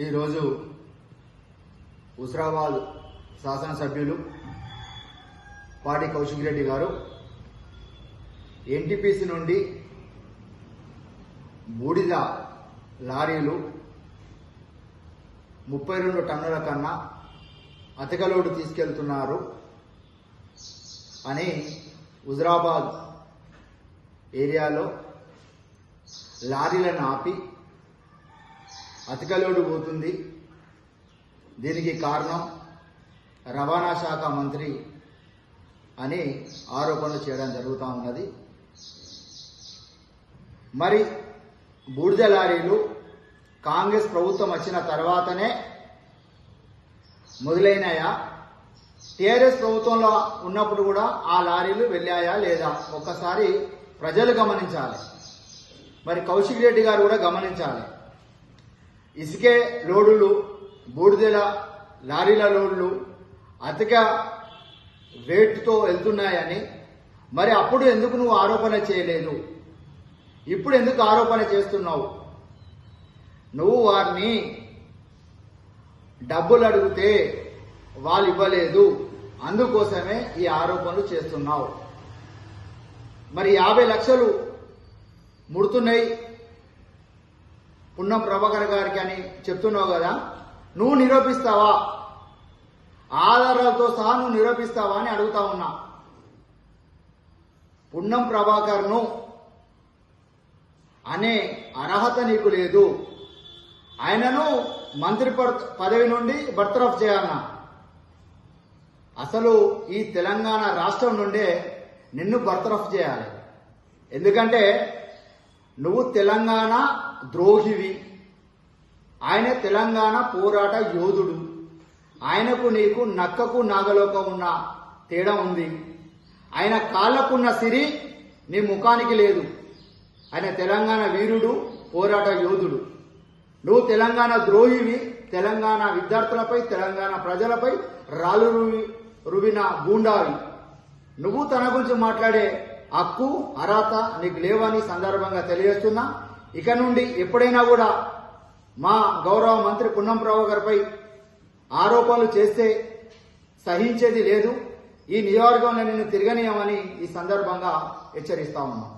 ఈరోజు హుజరాబాద్ శాసనసభ్యులు పాడి కౌశిక్ రెడ్డి గారు ఎన్టీపీసీ నుండి బూడిద లారీలు 32 టన్నుల కన్నా అధిక లోడు తీసుకెళ్తున్నారు అని హుజరాబాద్ ఏరియాలో లారీలను ఆపి అధిక లోడు పోతుంది. దీనికి కారణం రవాణా శాఖ మంత్రి అని ఆరోపణలు చేయడం జరుగుతూ ఉన్నది. మరి బూడిద లారీలు కాంగ్రెస్ ప్రభుత్వం వచ్చిన తర్వాతనే మొదలైనయా? టీఆర్ఎస్ ప్రభుత్వంలో ఉన్నప్పుడు కూడా ఆ లారీలు వెళ్ళాయా లేదా? ఒక్కసారి ప్రజలు గమనించాలి. మరి కౌశిక్ రెడ్డి గారు కూడా గమనించాలి. ఇసుకే లోడులు, బూడిదల లారీల లోడ్లు అధిక వెయిట్తో వెళ్తున్నాయని మరి అప్పుడు ఎందుకు నువ్వు ఆరోపణ చేయలేదు? ఇప్పుడు ఎందుకు ఆరోపణ చేస్తున్నావు? నువ్వు వారిని డబ్బులు అడిగితే వాళ్ళు ఇవ్వలేదు, అందుకోసమే ఈ ఆరోపణలు చేస్తున్నావు. మరి 50 లక్షలు ముడుతున్నాయి పున్నం ప్రభాకర్ గారికి అని చెప్తున్నావు కదా, నువ్వు నిరూపిస్తావా? ఆధారాలతో సహా నువ్వు నిరూపిస్తావా అని అడుగుతా ఉన్నా. పున్నం ప్రభాకర్ను అనే అర్హత నీకు లేదు. ఆయనను మంత్రి పదవి నుండి బర్తరఫ్ చేయాలన్నా. అసలు ఈ తెలంగాణ రాష్ట్రం నుండే నిన్ను బర్తరఫ్ చేయాలి. ఎందుకంటే నువ్వు తెలంగాణ ద్రోహివి, ఆయన తెలంగాణ పోరాట యోధుడు. ఆయనకు నీకు నక్కకు నాగలోకం ఉన్న తేడా ఉంది. ఆయన కాళ్లకున్న సిరి నీ ముఖానికి లేదు. ఆయన తెలంగాణ వీరుడు, పోరాట యోధుడు. నువ్వు తెలంగాణ ద్రోహివి. తెలంగాణ విద్యార్థులపై, తెలంగాణ ప్రజలపై రాళ్ళు రువిన గూండావి. నువ్వు తన గురించి మాట్లాడే హక్కు, అర్హత నీకు లేవని సందర్భంగా తెలియజేస్తున్నా. ఇక నుండి ఎప్పుడైనా కూడా మా గౌరవ మంత్రి పున్నం ప్రభాకర్పై ఆరోపణలు చేస్తే సహించేది లేదు. ఈ నియోజకవర్గంలో నిన్ను తిరగనీయమని ఈ సందర్భంగా హెచ్చరిస్తా ఉన్నాం.